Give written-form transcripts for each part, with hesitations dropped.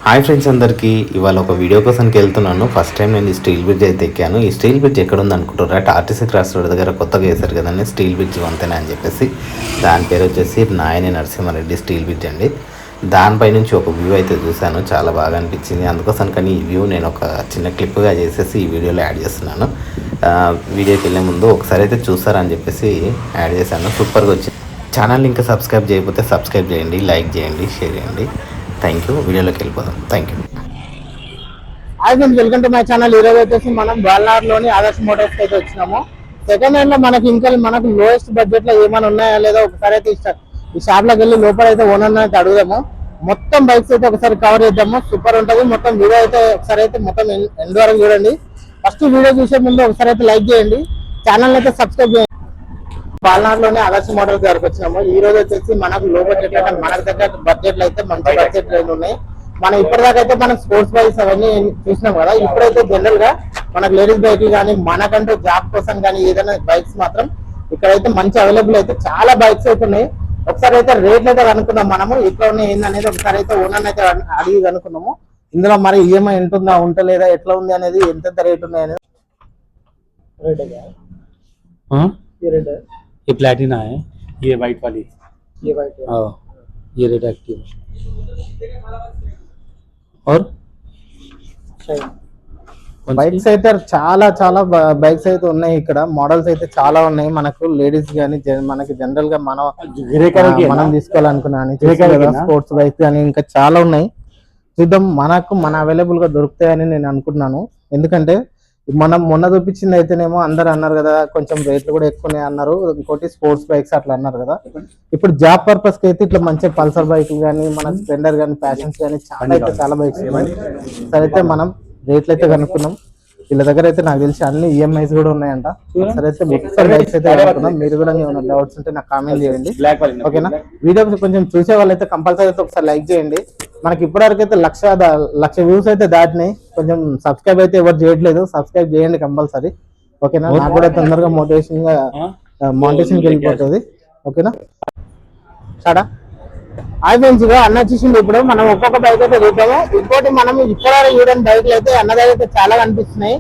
Hi friends అందరికీ ఇవాళ ఒక వీడియో కోసానికి వెళ్తున్నాను. ఫస్ట్ టైం నేను ఈ స్టీల్ బ్రిడ్జ్ అయితే ఎక్కాను. ఈ స్టీల్ బ్రిడ్జ్ ఎక్కడ ఉంది అనుకుంటారా, ఆర్టీసీ క్రాస్ రోడ్ దగ్గర కొత్తగా వేశారు కదండి స్టీల్ బ్రిడ్జ్ వంతెన అని చెప్పేసి. దాని పేరు వచ్చేసి నాయని నరసింహారెడ్డి స్టీల్ బ్రిడ్జ్ అండి. దానిపై నుంచి ఒక వ్యూ అయితే చూశాను, చాలా బాగా అనిపించింది. అందుకోసం కానీ ఈ వ్యూ నేను ఒక చిన్న క్లిప్గా చేసేసి ఈ వీడియోలో యాడ్ చేస్తున్నాను. వీడియోకి వెళ్ళే ముందు ఒకసారి అయితే చూస్తారని చెప్పేసి యాడ్ చేశాను. సూపర్గా వచ్చింది. ఛానల్ ఇంకా సబ్స్క్రైబ్ చేయకపోతే సబ్స్క్రైబ్ చేయండి, లైక్ చేయండి, షేర్ చేయండి. Thank you. వీడియోలోకి వెళ్ళిపోదాం. Thank you. Hi friends, welcome to my channel. ఈరోజు వచ్చేసి మనం బాల్నార్లోని ఆదర్శ్ మోటార్స్ అయితే వచ్చినాము. సెకండ్ హ్యాండ్ లో మనకి ఇంకా మనకు లోయెస్ట్ బడ్జెట్ లో ఏమైనా ఉన్నాయా లేదా ఒకసారి అయితే ఈ షాప్ లోకి వెళ్ళి లోపల అయితే ఓనర్ అయితే అడుగుదాము. మొత్తం బైక్స్ అయితే ఒకసారి కవర్ చేద్దాము. సూపర్ ఉంటుంది. మొత్తం వీడియో అయితే ఒకసారి అయితే మొత్తం ఎండ్ వరకు చూడండి. ఫస్ట్ వీడియో చూసే ముందు ఒకసారి అయితే లైక్ చేయండి, ఛానల్ అయితే సబ్స్క్రైబ్ చేయండి. బాల్నార్లోనే ఆదర్శ్ మోటార్స్ దగ్గరకు వచ్చినాము. ఈ రోజు వచ్చేసి మనకు లో బడ్జెట్ మనకు దగ్గర బడ్జెట్లు అయితే మంచి బడ్జెట్ ఉన్నాయి. మనం ఇప్పటిదాకా అయితే మనం స్పోర్ట్స్ బైక్స్ అవన్నీ చూసినాం కదా. ఇప్పుడైతే జనరల్ గా మనకు లేడీస్ బైక్లు కానీ మనకంటూ జాబ్ కోసం కానీ ఏదైనా బైక్స్ మాత్రం ఇక్కడైతే మంచి అవైలబుల్ అయితే చాలా బైక్స్ అయితే ఉన్నాయి. ఒకసారి అయితే రేట్లు అయితే కనుక్కున్నాం మనము, ఎట్లా ఉన్నాయి ఏందనేది ఒకసారి అయితే ఓనర్ అయితే అడిగి కనుక్కున్నాము. ఇందులో మరి ఈఎంఐ ఉంటుందా ఉంటలేదా ఎట్లా ఉంది అనేది ఎంత రేట్ ఉన్నాయి అనేది. ये प्लेटिना है, ये वाइट वाली, ये वाइट हाँ ये रेड एक्टिव और బైక్స్ అయితే చాలా చాలా బైక్స్ అయితే ఉన్నాయి. ఇక్కడ మోడల్స్ అయితే చాలా ఉన్నాయి. మనకు లేడీస్ కానీ మనకి జనరల్ గా మనం తీసుకోవాలనుకున్నా స్పోర్ట్స్ బైక్స్ కానీ ఇంకా చాలా ఉన్నాయి. చూద్దాం, మన అవైలబుల్ గా దొరుకుతాయని నేను అనుకుంటున్నాను. ఎందుకంటే మనం మొన్న చూపించింది అయితేనేమో అందరు అన్నారు కదా కొంచెం రేట్లు కూడా ఎక్కువనే అన్నారు. ఇంకోటి స్పోర్ట్స్ బైక్స్ అట్లా అన్నారు కదా. ఇప్పుడు జాబ్ పర్పస్ కి అయితే ఇట్లా మంచి పల్సర్ బైక్లు కానీ మన స్ప్లెండర్ కానీ ప్యాషన్స్ కానీ చాలా బైక్స్ ఉన్నాయి. సరే అయితే మనం రేట్లు అయితే కనుక్కున్నాం. వీళ్ళ దగ్గర అయితే నాకు తెలిసి అన్ని ఈఎంఐస్ కూడా ఉన్నాయంట. సరే అయితే మొత్తం బైక్స్ అయితే కనుక్కున్నాం. మీరు కూడా ఏమైనా డౌట్స్ ఉంటే నాకు కామెంట్ చేయండి, ఓకేనా. వీడియో కొంచెం చూసే వాళ్ళైతే కంపల్సరీ అయితే ఒకసారి లైక్ చేయండి. మనకి ఇప్పటివరకు అయితే లక్ష వ్యూస్ అయితే దాటినాయి. కొంచెం సబ్స్క్రైబ్ అయితే ఎవరు చేయట్లేదు, సబ్స్క్రైబ్ చేయండి కంపల్సరీ, ఓకేనా. నాకు కూడా తొందరగా మోటివేషన్కి వెళ్ళిపోతుంది, ఓకేనా. సడా హాయ్ ఫ్రెండ్స్, అన్న వచ్చేసింది. ఇప్పుడు మనం ఒక్కొక్క బైక్ అయితే చూద్దాము. ఇంకోటి మనం ఇప్పుడు చూడని బైక్లు అయితే అన్న దగ్గర అయితే చాలా కనిపిస్తున్నాయి.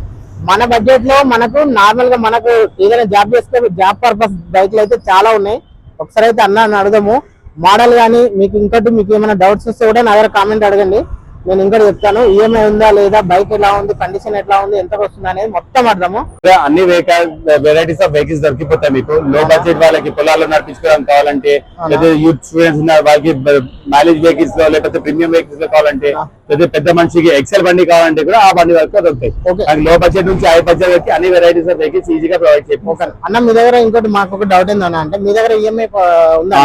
మన బడ్జెట్ లో మనకు నార్మల్ గా మనకు ఏదైనా జాబ్ చేస్తే జాబ్ పర్పస్ బైక్లు అయితే చాలా ఉన్నాయి. ఒకసారి అయితే అన్న అడుగుదాము. మోడల్ కానీ మీకు ఏమైనా డౌట్స్ వస్తే కూడా నా దగ్గర కామెంట్ అడగండి, నేను ఇంకోటి చెప్తాను. ఈఎంఐ ఉందా లేదా, బైక్ ఎలా ఉంది, కండిషన్ ఎట్లా ఉంది, ఎంత వస్తుంది అనేది మొత్తం అర్థము. అన్ని వెరైటీస్ ఆఫ్ వెహికల్స్ దొరికిపోతాయి మీకు. లో బడ్జెట్ వాళ్ళకి పొలాల్లో నడిపించుకోవడానికి కావాలంటే, లేదా యూత్ స్టూడెంట్స్ ఉన్న వాళ్ళకి మైలేజ్ వెహికల్స్ లో లేకపోతే ప్రీమియం వెహికల్స్ లో కావాలంటే, లేదా పెద్ద మనిషికి ఎక్సెల్ బండి కావాలంటే కూడా ఆ బండి వరకు దొరుకుతాయి. లో బడ్జెట్ నుంచి హై బడ్జెట్ వరకు అన్ని వెరైటీస్ ఆఫ్ వెహికల్స్ ఈజీగా ప్రొవైడ్ చేయాలి. అన్న మీ దగ్గర ఇంకోటి మాకు ఒక డౌట్ ఏందన్నా అంటే, మీ దగ్గర ఈఎంఐ ఉందా?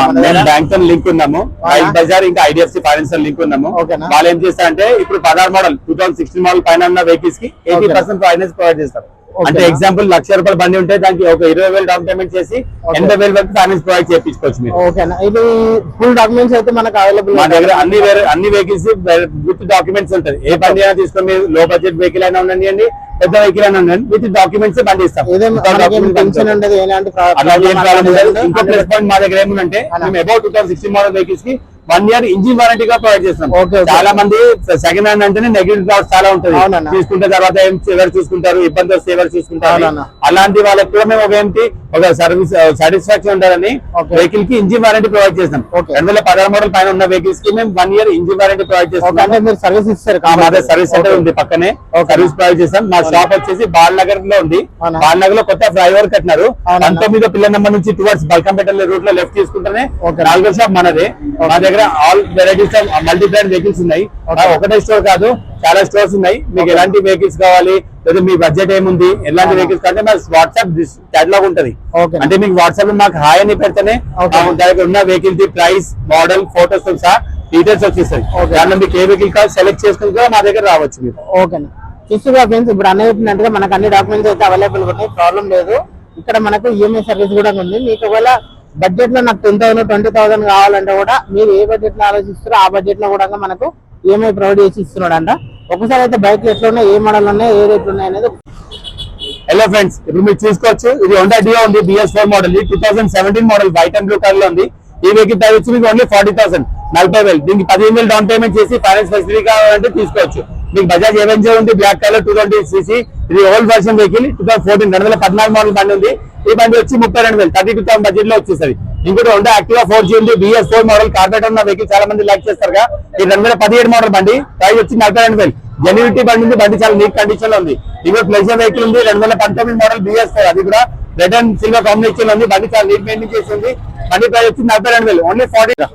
బ్యాంక్ తో లింక్ ఉన్నాము, బజార్ ఇంకా ఐడిఎఫ్సి ఫైనాన్స్ తో లింక్ ఉన్నాము. వాళ్ళు ఏం చేస్తారంటే ఇప్పుడు 16 మోడల్ 2016 మోడల్ పైన ఉన్న వెహికల్స్ కి 80% ఫైనాన్స్ ప్రొవైడ్ చేస్తారు. అంటే ఎగ్జాంపుల్ ₹1,00,000 బండి ఉంటే దానికి ఒక 20,000 డౌన్ పేమెంట్ చేసి 80,000 వరకు ఫైనాన్స్ ప్రొవైడ్ చేయించుకోవచ్చు మీరు. ఇది ఫుల్ డాక్యుమెంట్స్ అయితే మనకు అవైలబుల్. మా దగ్గర అన్ని వెహికల్స్ విత్ డాక్యుమెంట్స్ ఉంటాయి. ఏ బండి అయినా తీసుకొని మీరు లో బడ్జెట్ వెహికల్ అయినా ఉండండి, పెద్ద వెహికల్ అయినా ఉండండి, విత్ డాక్యుమెంట్స్ బండి ఇస్తాం. ఇంకో ప్లస్ పాయింట్ మా దగ్గర ఏముందంటే, మేము అబౌట్ 2016 మోడల్ వెహికల్స్ కి 1 year ఇంజిన్ వారంటీగా ప్రొవైడ్ చేస్తాం. చాలా మంది సెకండ్ హ్యాండ్ అంటేనే నెగిటివ్ థాట్స్ చాలా ఉంటుంది. తీసుకుంటే తర్వాత ఎవరు చూసుకుంటారు, ఇబ్బంది వస్తే ఎవరు చూసుకుంటారు, అలాంటి వాళ్ళకి కూడా మేము ఒక సర్వీస్ సాటిస్ఫాక్షన్ ఉండాలని వెహికల్ కి ఇంజిన్ వారంటీ ప్రొవైడ్ చేస్తాం. 2016 మోడల్ పైన ఉన్న వెహికల్స్ కి మేము 1 year ఇంజిన్ వారంటీ ప్రొవైడ్ చేస్తాం. సర్వీస్ ఇస్తారు, సర్వీస్ సెంటర్ ఉంది పక్కనే, సర్వీస్ ప్రొవైడ్ చేస్తాం. మా షాప్ వచ్చేసి బాలనగర్ లో ఉంది. బాలనగర్ లో కొత్త ఫ్లైఓవర్ కట్టినారు. 19 పిల్లల నెంబర్ నుంచి టువర్డ్స్ బల్కంపేట రూట్ లో లెఫ్ట్ తీసుకుంటేనే 4వ షాప్ మనదే. మా దగ్గర all varieties of multi brand vehicles ఉన్నాయి. ఒకటే స్టోర్ కాదు, చాలా స్టోర్స్ ఉన్నాయి. మీకు ఎలాంటి వెహికల్స్ కావాలి, లేదా మీ బడ్జెట్ ఏముంది, ఎలాంటి వెహికల్స్ కావాలి, మా వాట్సాప్ కేటలాగ్ ఉంటది. అంటే మీకు వాట్సాప్ లో మాకు హాయ్ అని పెడితేనే దగ్గర ఉన్న vehicle the price, model, photos తో సహా డీటెయిల్స్ వచ్చేస్తాయి. దాంట్లో మీకు ఏ వెహికల్ కావాలి సెలెక్ట్ చేసుకుని కూడా మా దగ్గర రావచ్చు మీరు. ఓకేనా. చూస్తుగా ఫ్రెండ్స్, ఇప్పుడు అన్నీ చెప్పినట్టుగా మనకు అన్ని డాక్యుమెంట్స్ అయితే అవైలబుల్ ఉన్నాయి, ప్రాబ్లం లేదు. ఇక్కడ మనకు ఈఎంఐ సర్వీస్ కూడా ఉంది. మీకు ఒకవేళ బడ్జెట్ లో నాకు 10,000 20,000 కావాలంటే కూడా మీరు ఏ బడ్జెట్ లో ఆలోచిస్తారో ఆ బడ్జెట్ లో కూడా మనకు ఈఎంఐ ప్రొవైడ్ చేసి ఇస్తున్నాడు అంట. ఒకసారి అయితే బైక్ ఎట్లా ఉన్నాయి, ఏ మోడల్ ఉన్నాయి, ఏ రేట్లు ఉన్నాయి అనేది. హలో ఫ్రెండ్స్, ఇప్పుడు మీరు చూసుకోవచ్చు. ఇది హోండా డియో ఉంది, BS4 model, 2017 model, white and blue colour లో ఉంది. ఈ వెహికల్ ప్రైస్ వచ్చి మీకు ఓన్లీ 40,000. 40,000. దీనికి 15,000 డౌన్ పేమెంట్ చేసి ఫైనాన్స్ ఫెసిలిటీ కావాలంటే తీసుకోవచ్చు. మీకు బజాజ్ అవెంజర్ ఉంది, బ్లాక్ కలర్ 220cc, ఇది ఓల్డ్ వర్షన్ వెహికల్, 2014 2014 మోడల్ బండి ఉంది. ఈ బండి వచ్చి 32,000 32,000 బడ్జెట్ లో వచ్చేస్తుంది. ఇంకోటి హోండా యాక్టివా 4G ఉంది, BS4 మోడల్ కార్పొరేటర్ ఉన్న వెహికల్ చాలా మంది లైక్ చేస్తారు. ఇది 2017 మోడల్ బండి, ప్రైస్ వచ్చి 42,000. జెన్యూనిటీ బండి ఉంది, బండి చాలా నీట్ కండిషన్ లో ఉంది. ఇంకో ప్లెజర్ వెహికల్ ఉంది 2019 మోడల్ BS4, అది కూడా రెడ్ అండ్ సిల్వర్ కాంబినేషన్ ఉంది. బండి చాలా నీట్ మెయింటైన్ చేసింది. బండి ప్రైస్ వచ్చి 42,000, ఓన్లీ 40.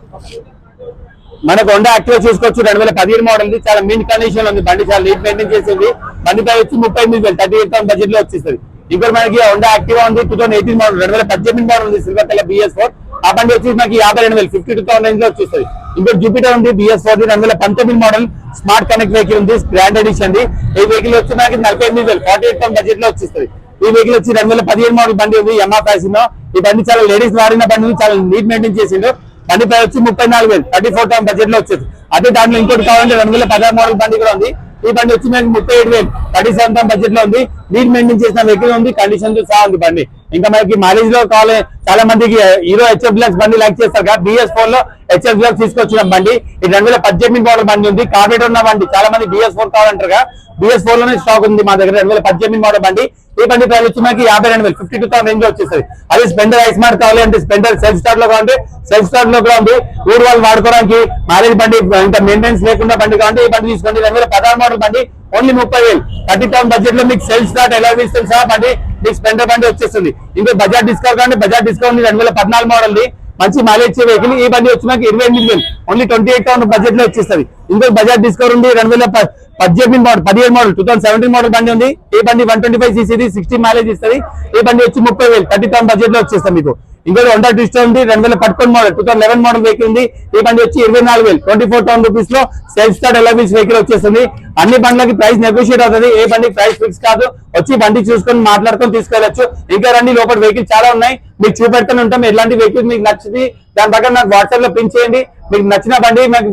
మనకు హోండా యాక్టివా చూసుకోవచ్చు, 2017 మోడల్, చాలా మీన్ కండిషన్ ఉంది. బండి చాలా నీట్ మెయింటైన్ చేసింది. బండి ప్రైస్ వచ్చి 38,000 38,000 బడ్జెట్ లో వచ్చేస్తుంది. ఇంకోటి మనకి హోండా యాక్టివా ఉంది 2018 మోడల్, 2018 మోడల్ ఉంది, సిల్వర్ కలర్ BS4. ఆ బండి వచ్చి మనకి 52,000 52,000 రేంజ్ లో వచ్చేస్తుంది. ఇంకోటి జూపిటర్ ఉంది BS4 2019 model, smart connect vehicle ఉంది, గ్రాండ్ ఎడిషన్. ఈ వెహికల్ వచ్చి మనకి 48,000 48,000 బడ్జెట్ లో వచ్చేస్తుంది. ఈ వెహికల్ వచ్చి 2017 మోడల్ బండి ఉంది, యమహా ఫ్యాషన్. ఈ బండి చాలా లేడీస్ వాడిన బండి, చాలా నీట్ మెయింటైన్ చేసిండు. బండి ప్రైస్ వచ్చి 34,000 34,000 బడ్జెట్ లో వచ్చేది. అదే దాంట్లో ఇంకోటి కావాలంటే 2016 మోడల్ బండి కూడా ఉంది. ఈ బండి వచ్చి మనకి 37,000 37,000 బడ్జెట్ లో ఉంది. నీట్ మెయింటైన్ చేసిన వెహికల్ ఉంది, కండిషన్ తో సహా ఉంది బండి. ఇంకా మనకి మైలేజ్ లో కావాలి, చాలా మందికి హీరో HF Deluxe బండి లైక్ చేస్తారు కదా, BS4 లో HF Deluxe తీసుకొచ్చిన బండి. ఇది 2018 మోడల్ బండి ఉంది, కార్పొరేటర్ ఉన్న బండి. చాలా మంది BS4 కావాలంటారు కదా, BS4 లోనే స్టాక్ ఉంది మా దగ్గర. 2018 మోడల్ బండి. ఈ బండి ప్రైస్ వచ్చి మనకి 52,000 52,000 రేంజ్ లో వచ్చేస్తుంది. అదే స్పెండర్ ఐస్మార్ట్ కావాలి అంటే స్పెండర్ సెల్ఫ్ స్టార్ట్ లో కావాలంటే సెల్ఫ్ స్టార్ట్ లో కూడా ఉంది. ఊరు వాళ్ళు వాడుకోవడానికి మైలేజ్ బండి, ఇంకా మెయింటెనెన్స్ లేకుండా బండి కావాలంటే ఈ బండి తీసుకోండి. 2016 మోడల్ బండి, ఓన్లీ 30,000 30,000 బడ్జెట్ లో మీకు సెల్ఫ్ స్టార్ట్ ఎలా ఇస్తుంది సహా బండి, మీకు స్పెండర్ బండి వచ్చేస్తుంది. ఇంకా బజాజ్ డిస్కౌంట్ కానీ బజాజ్ డిస్కౌంట్ 2014 మోడల్ ది, మంచి మైలేజ్ వెహికల్. ఈ బండి వచ్చి మనకి 28,000 ఓన్లీ 28,000 బడ్జెట్ లో వచ్చేస్తుంది. ఇంకో బజాజ్ డిస్కౌంట్ ఉంది 2017 మోడల్ 17 మోడల్ 2017 మోడల్ బండి ఉంది. ఈ బండి 125cc 60 మైలేజ్ ఇస్తుంది. ఈ బండి వచ్చి 30,000 30,000 బడ్జెట్ లో వచ్చేస్తుంది మీకు. ఇంకోటి హోండా ట్విస్టర్ ఉంది 2011 మోడల్ 2011 మోడల్ వెహికల్ ఉంది. ఈ బండి వచ్చి 24,000 24,000 రూపీస్ లో సెల్ఫ్ స్టార్ట్ ఎలవీస్ వెహికల్ వచ్చేస్తుంది. అన్ని బండ్లకి ప్రైస్ నెగోషియేట్ అవుతుంది, ఏ బండి ప్రైస్ ఫిక్స్ కాదు. వచ్చి బండి చూసుకొని మాట్లాడుకొని తీసుకెళ్ళచ్చు. ఇంకా రండి, లోపల వెహికల్ చాలా ఉన్నాయి, మీకు చూపెడుతూనే ఉంటాం. ఎలాంటి వెహికల్ మీకు నచ్చింది దాని ప్రకారం నాకు వాట్సాప్ లో పిన్ చేయండి. మీకు నచ్చిన బండి నాకు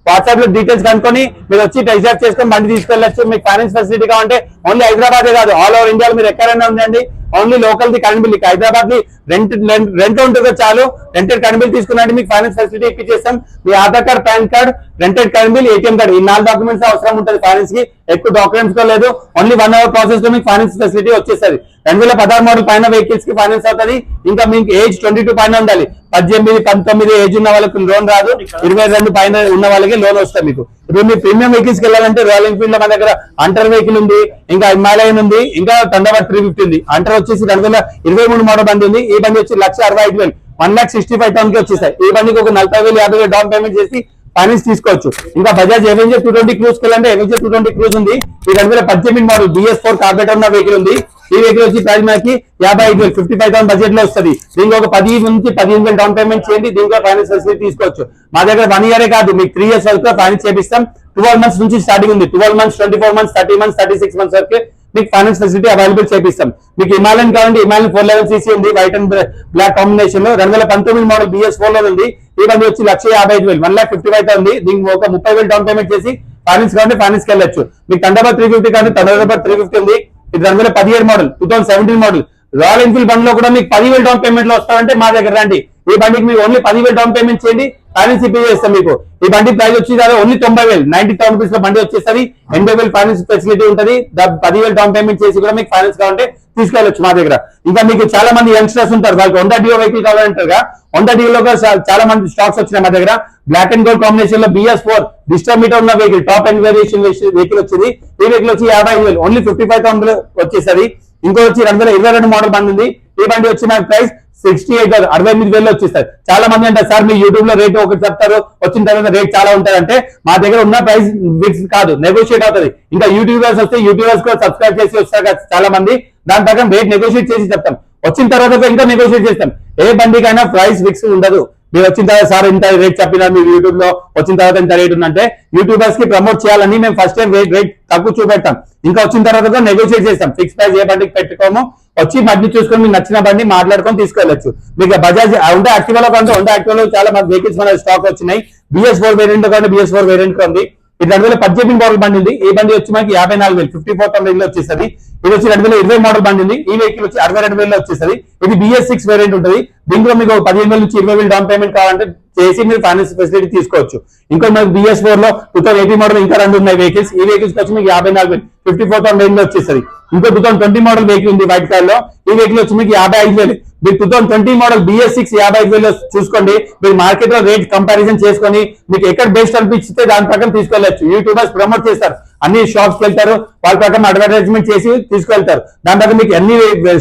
వాట్సాప్ లో డీటెయిల్స్ కనుక్కొని మీరు వచ్చి రిజర్వ్ చేసుకొని బండి తీసుకెళ్ళచ్చు. మీకు ఫైనాన్స్ ఫెసిలిటీ కావాలంటే ఓన్లీ హైదరాబాదే కాదు, ఆల్ ఓవర్ ఇండియాలో మీరు ఎక్కడైనా ఉందండి. Only local the current bill, Hyderabad the rent ఉంటుందో చాలు, రెంటెడ్ కరెంట్ బిల్ తీసుకున్నాంటే మీకు ఫైనాన్స్ ఫెసిలిటీ ఇప్పించేస్తాం. మీ Aadhaar card, PAN card, rented current bill, ATM card, ఈ 4 డాక్యుమెంట్స్ అవసరం ఉంటుంది ఫైనాన్స్ కి. ఎక్కువ డాక్యుమెంట్స్ తో లేదు, ఓన్లీ 1 hour ప్రాసెస్ లో మీకు ఫైనాన్స్ ఫెసిలిటీ వచ్చేస్తుంది. 2016 మోడల్ పైన వెహికల్స్ కి ఫైనాన్స్ అవుతుంది. ఇంకా మీకు ఏజ్ 22 పైన ఉండాలి. 18 19 ఏజ్ ఉన్న వాళ్ళకి లోన్ రాదు, 22 పైన ఉన్న వాళ్ళకి లోన్ వస్తుంది మీకు. ఇప్పుడు మీరు ప్రీమియం వెహికల్స్ కి వెళ్ళాలంటే రాయల్ ఎన్ఫీల్డ్ లో మన దగ్గర అంటర్ వెహికల్ ఉంది, ఇంకా హిమాలయన్ ఉంది, ఇంకా థండర్బర్డ్ 350 ఉంది. అంటర్ వచ్చేసి 2023 మోడల్ బండి ఉంది. ఈ బండి వచ్చి 1,65,000 1,65,000 కి వచ్చేస్తాయి. ఈ బండికి ఒక 40,000 50,000 డౌన్ పేమెంట్ చేసి ఫైనాన్స్ తీసుకోవచ్చు. ఇంకా బజాజ్ అవెంజర్ 220 క్రూజ్ కి వెళ్ళంటే అవెంజర్ 220 క్రూజ్ ఉంది. ఈ 2018 మోడల్ BS4 కార్పొరేటర్ ఉన్న వెహికల్ ఉంది. ఈ వెహికల్ వచ్చి ప్రైస్ మనకి 55,000 55,000 బడ్జెట్ లో వస్తుంది. దీనికి ఒక 10 నుంచి 15,000 డౌన్ పేమెంట్ చేయండి, దీంట్లో ఫైనాన్స్ ఫెసిలిటీ తీసుకోవచ్చు. మా దగ్గర 1 year కాదు, మీకు 3 years వరకు ఫైనాన్స్ చేపిస్తాం. 12 months నుంచి స్టార్టింగ్ ఉంది, 12 months 24 months 30 months 36 months వరకు మీకు ఫైనాన్స్ ఫెసిలిటీ అవైలబుల్ చేపిస్తాం. మీకు హిమాలయన్ కావాలంటే హిమాలయన్ 411cc ఉంది, వైట్ అండ్ బ్లాక్ కాంబినేషన్ లో 2019 మోడల్ BS4 లో ఉంది. ఈ బండి వచ్చి 1,55,000 1,55,000 ఉంది. దీనికి ఒక 30,000 డౌన్ పేమెంట్ చేసి ఫైనాన్స్ కావాలంటే ఫైనాన్స్ కి వెళ్ళొచ్చు. మీకు థండర్బర్డ్ 350 కానీ థండర్బర్డ్ 350 ఉంది. ఇది 2017 మోడల్ 2017 మోడల్ రాయల్ ఎన్ఫీల్డ్ బండిలో కూడా మీకు 10,000 డౌన్ పేమెంట్ లో వస్తారంటే మా దగ్గర రండి. ఈ బండికి మీకు ఓన్లీ 10,000 డౌన్ పేమెంట్ చేయండి, ఫైనాన్స్ పే చేస్తాం మీకు. ఈ బండి ప్రైస్ వచ్చి 90,000 90,000 రూపీస్ లో బండి వచ్చేస్తుంది. 80,000 ఫైనాన్స్ ఫెసిలిటీ ఉంటుంది. 10,000 డౌన్ పేమెంట్ చేసి కూడా మీకు ఫైనాన్స్ కావాలంటే తీసుకెళ్ళొచ్చు మా దగ్గర. ఇంకా మీకు చాలా మంది యంగ్స్టర్స్ ఉంటారు, వాళ్ళకి హోండా డియో వెహికల్ కావాలంటారు. హోండా డియోలో చాలా మంది స్టాక్స్ వచ్చినాయి మా దగ్గర. బ్లాక్ అండ్ గోల్డ్ కాంబినేషన్ లో BS4 డిజిటల్ మీటర్ ఉన్న vehicle, top and variation vehicle వచ్చింది. ఈ వెహికల్ వచ్చి 55,000 ఓన్లీ 55,000 వచ్చేసరి. ఇంకో వచ్చి 2022 మోడల్ బండి ఉంది. ఈ బండి వచ్చి నాకు ప్రైస్ 68,000 68,000 వచ్చేస్తారు. చాలా మంది అంటారు సార్ మీ యూట్యూబ్ లో రేట్ ఒకటి చెప్తారు, వచ్చిన తర్వాత రేట్ చాలా ఉంటుంది అంటే మా దగ్గర ఉన్న ప్రైస్ ఫిక్స్ కాదు, నెగోషియేట్ అవుతుంది. ఇంకా యూట్యూబర్స్ వస్తే యూట్యూబర్స్ కూడా సబ్స్క్రైబ్ చేసి వస్తారు కదా చాలా మంది, దాని ప్రకారం రేట్ నెగోషియేట్ చేసి చెప్తాం. వచ్చిన తర్వాత ఇంకా నెగోషియేట్ చేస్తాం. ఏ బండికైనా ప్రైస్ ఫిక్స్ ఉండదు. మీరు వచ్చిన తర్వాత సార్ ఇంత రేట్ చెప్పినా మీరు యూట్యూబ్ లో వచ్చిన తర్వాత ఇంత రేట్ ఉందంటే యూట్యూబర్స్ కి ప్రమోట్ చేయాలని మేము ఫస్ట్ టైం రేట్ తక్కువ చూపెడతాం. ఇంకా వచ్చిన తర్వాత నెగోషియేట్ చేస్తాం. ఫిక్స్ ప్రైస్ ఏ బండికి పెట్టుకోము. వచ్చి బండి చూసుకొని మీకు నచ్చిన బండి మాట్లాడుకొని తీసుకెళ్ళచ్చు. మీకు బజాజ్ ఉంటే యాక్టివాలో కంటే ఉంటే యాక్టివాలో చాలా మంది వెహికల్స్ మన స్టాక్ వచ్చినాయి. BS4 వేరియంట్ కంటే BS4 వేరియంట్ ఉంది. ఇది 2018 మోడల్ బండి ఉంది. ఈ బండి వచ్చి మనకి 54,000 54,000 లో వచ్చేస్తుంది. ఇది వచ్చి 2020 మోడల్ బండి ఉంది. ఈ వెహికల్ వచ్చి 62,000 లో వచ్చేస్తుంది. ఇది BS6 వేరియంట్ ఉంటుంది. దీంట్లో మీకు 15,000 నుంచి 20,000 డౌన్ పేమెంట్ కావాలంటే చేసి మీరు ఫైనాన్స్ ఫెసిలిటీ తీసుకోవచ్చు. ఇంకో మనకి BS4 లో 2018 మోడల్ ఇంకా 2 ఉన్నాయి వెహికల్స్. ఈ వెహికల్స్ వచ్చి మీకు 54,000 54,000 రేంజ్ లో వచ్చేస్తుంది. ఇంకో 2020 మోడల్ వెహికల్ ఉంది వైట్ కలర్ లో. ఈ వెహికల్ వచ్చి మీకు 55,000. మీరు 2020 మోడల్ BS6 55,000 చూసుకోండి. మీరు మార్కెట్ లో రేట్ కంపారిజన్ చేసుకొని మీకు ఎక్కడ బెస్ట్ అనిపిస్తే దాని ప్రకారం తీసుకెళ్ళచ్చు. యూట్యూబర్స్ ప్రమోట్ చేస్తారు, అన్ని షాప్స్ కి వెళ్తారు, వాళ్ళ ప్రకారం అడ్వర్టైజ్మెంట్ చేసి తీసుకెళ్తారు. దాని ప్రకారం మీకు అన్ని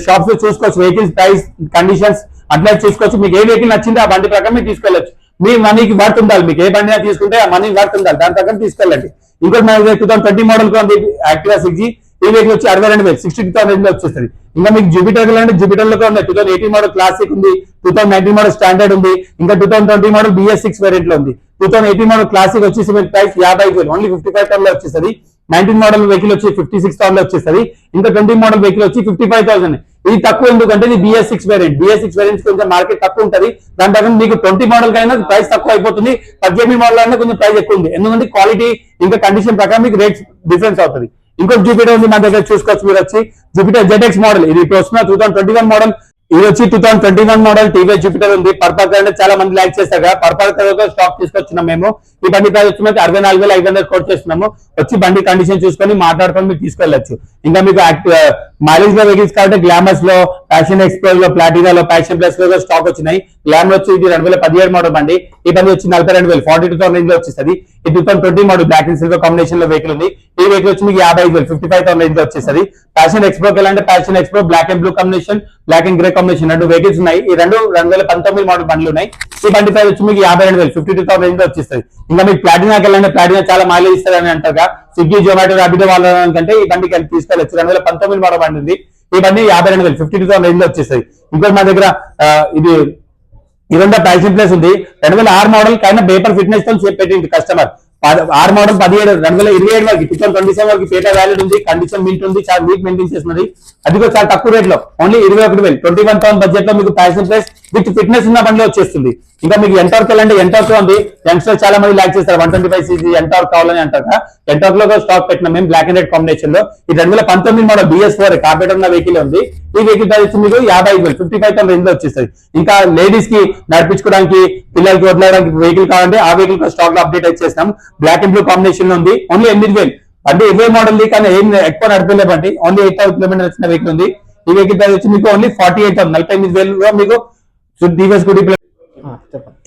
షాప్స్ లో చూసుకోవచ్చు, వెహికల్స్ ప్రైస్ కండిషన్స్ అట్లా చూసుకోవచ్చు. మీకు ఏ వెహికల్ నచ్చిందో ఆ బండి ప్రకారం మీరు తీసుకెళ్ళచ్చు. మీ మనీకి వర్త్ ఉండాలి, మీకు ఏ బండి తీసుకుంటే ఆ మనీ వర్త్ ఉండాలి, దాని ప్రకారం తీసుకెళ్ళండి. ఇంకోటి మన 2020 మోడల్ ఉంది యాక్టివా 6G. ఈ వెహికల్ వచ్చి 62,000 62,000 వచ్చేస్తుంది. ఇంకా మీకు జూపిటర్ అంటే జూపిటర్ లో ఉన్నాయి. 2018 మోడల్ క్లాసిక్ ఉంది, 2019 మోడల్ స్టాండర్డ్ ఉంది, ఇంకా 2020 మోడల్ BS6 వేరియంట్ లో ఉంది. 2018 మోడల్ క్లాసిక్ వచ్చేసి మీకు ప్రైస్ 55,000 ఓన్లీ 55,000 లో వచ్చేస్తుంది. 19 మోడల్ వెహికల్ వచ్చి 56,000 లో వచ్చేస్తుంది. ఇంకా 20 మోడల్ వెహికల్ వచ్చి 55,000. ఇది తక్కువ ఎందుకంటే ఇది BS6 వేరియంట్. BS6 వేరియంట్ కొంచెం మార్కెట్ తక్కువ ఉంటుంది. దాని ప్రకారం మీకు 20 మోడల్ కైనా ప్రైస్ తక్కువ అయిపోతుంది, 18 మోడల్ అయినా కొంచెం ప్రైస్ ఎక్కువ ఉంది. ఎందుకంటే క్వాలిటీ ఇంకా కండిషన్ ప్రకారం మీకు రేట్స్ డిఫరెన్స్ అవుతుంది. ఇంకొక జూపిటర్ ఉంది మన దగ్గర చూసుకోవచ్చు. మీరు వచ్చి జూపిటర్ ZX మోడల్, ఇది ఇప్పుడు వస్తున్న 2021 మోడల్. ఇది వచ్చి 2021 మోడల్ TVS జూపిటర్ ఉంది. పర్పల్ కలర్ అంటే చాలా మంది లైక్ చేస్తారు కదా, పర్పల్ కలర్ తో స్టాక్ తీసుకొచ్చినాం మేము. ఈ బండి ప్రైస్ వచ్చి 64,500 కోట్ చేస్తున్నాము. వచ్చి బండి కండిషన్ చూసుకొని మాట్లాడుకొని మీరు తీసుకెళ్ళచ్చు. ఇంకా మీకు మైలేజ్ లో వెహికల్స్ కాబట్టి గ్లామర్స్ లో, ప్యాషన్ ఎక్స్ప్రెస్ లో, ప్లాటినా లో, ప్యాషన్ ప్లస్ లో స్టాక్ వచ్చినాయి. గ్లామర్ వచ్చి ఇది 2017 మోడల్ బండి. ఈ బండి వచ్చి 42,000 42,000 రేంజ్ లో వచ్చేస్తుంది. ఈ 2020 model black and silver combination లో వెహికల్ ఉంది. ఈ వెహికల్ వచ్చి మీకు 55,000 55,000 రేంజ్ లో వచ్చేస్తుంది. ప్యాషన్ ఎక్స్ప్రో అంటే Passion XPro black and blue combination, black and grey combination 2 vehicles ఉన్నాయి. ఈ 2019 మోడల్ బండ్లు ఉన్నాయి. ఈ బండి ప్రైస్ వచ్చి మీకు 52,000 52,000 రేంజ్ లో వచ్చేస్తుంది. ఇంకా మీకు ప్లాటినాకి వెళ్ళండి, ప్లాటినా చాలా మైలేజ్ ఇస్తారని అంటారు. స్విగ్గీ జొమాటో ర్యాపిడో వాళ్ళకంటే ఈ బండికి తీసుకెళ్ళచ్చు. 2019 మోడల్ బండి ఉంది. ఈ బండి 52,000 52,000 రేంజ్ లో వచ్చేస్తుంది. ఇంకోటి మా దగ్గర ఇది ఇదంతా ప్యాషన్ ప్లేస్ ఉంది. 2006 మోడల్ కైనా పేపర్ ఫిట్నెస్ తో పెట్టింది కస్టమర్. 6 మోడల్ 17 2027 వరకు 2027 వరకు పేపర్ వ్యాలిడ్ ఉంది, కండిషన్ మింట్ ఉంది, చాలా వీక్ మెయింటైన్ చేస్తున్నది. అది కూడా చాలా తక్కువ రేట్ లో ఓన్లీ 21,000 21,000 బడ్జెట్ లో మీకు ప్యాషన్ ప్లేస్ విత్ ఫిట్నెస్ ఉన్న బండిలో వచ్చేస్తుంది. ఇంకా మీకు ఎంటార్క్ వెళ్ళండి, ఎంటార్క్ ఉంది. యంగ్స్టర్ చాలా మంది లైక్ చేస్తారు, 125cc ఎంటార్క్ కావాలని అంటారు. ఎంటార్క్ లో స్టాక్ పెట్టినాం మేము బ్లాక్ అండ్ రెడ్ కాంబినేషన్ లో. ఈ 2019 మోడల్ BS4 కార్పొరేటర్ ఉన్న వెహికల్ ఉంది. ఈ వెహికల్ ప్రైస్ మీకు 55,000 55,000 రేంజ్ లో వచ్చేస్తుంది. ఇంకా లేడీస్ కి నడిపించుకోవడానికి, పిల్లలకి వదలడానికి వెహికల్ కావాలంటే ఆ వెహికల్ స్టాక్ లో అప్డేట్ చేస్తాం. బ్లాక్ అండ్ బ్లూ కాంబినేషన్ లో ఉంది. ఓన్లీ 8,000 అంటే 20 మోడల్ కానీ ఏం ఎక్కువ నడిపలేబండి. ఓన్లీ 8,000 కిలోమీటర్ వచ్చిన వెహికల్ ఉంది. ఈ వెహికల్ ప్రైస్ వచ్చి మీకు ఓన్లీ 48,000 48,000 మీకు TVS స్కూటీ.